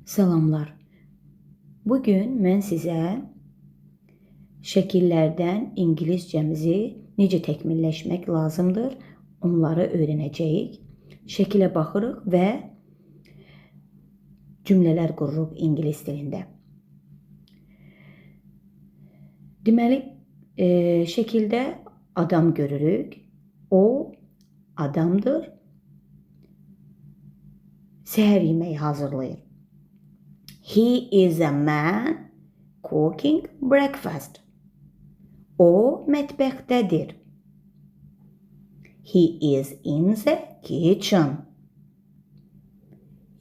Salamlar. Bugün mən sizə şəkillərdən ingiliscəmizi necə təkmilləşmək lazımdır, onları öyrənəcəyik. Şəkilə baxırıq və cümlələr qururuq ingilis dilində. Deməli, şəkildə adam görürük. O adamdır. Səhər yeməyi hazırlayır. He is a man cooking breakfast. O mətbəxdədir. He is in the kitchen.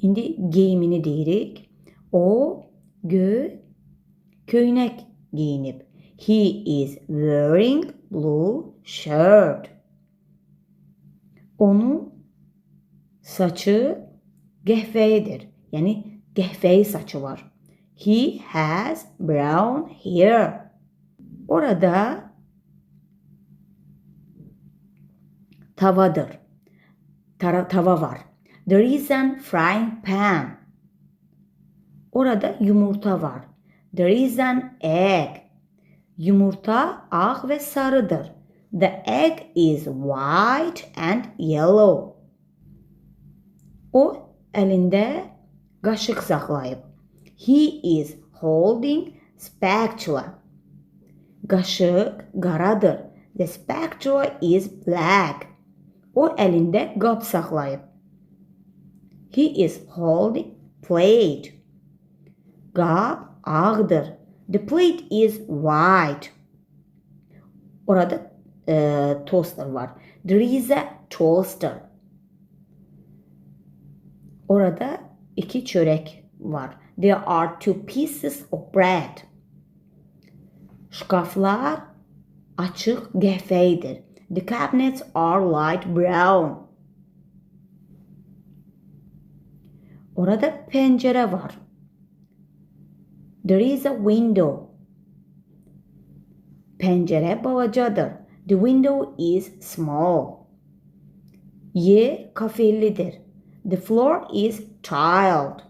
İndi geyimini deyirik. O köynək geyinib. He is wearing blue shirt. Onun saçı qəhvəyidir. Yəni qəhvəyi saçı var. He has brown hair. Orada tavadır. Tava var. There is a frying pan. Orada yumurta var. There is an egg. Yumurta ağ və sarıdır. The egg is white and yellow. O əlində qaşıq saxlayıb. He is holding spatula. Qaşıq qaradır. The spatula is black. O əlində qab saxlayıb. He is holding plate. Qab ağdır. The plate is white. Orada toaster var. There is a toaster. Orada iki çörək var. There are two pieces of bread. Şkaflar açıq qəhvəyidir. The cabinets are light brown. Orada pəncərə var. There is a window. Pəncərə balacadır. The window is small. Yer kafellidir. The floor is tiled.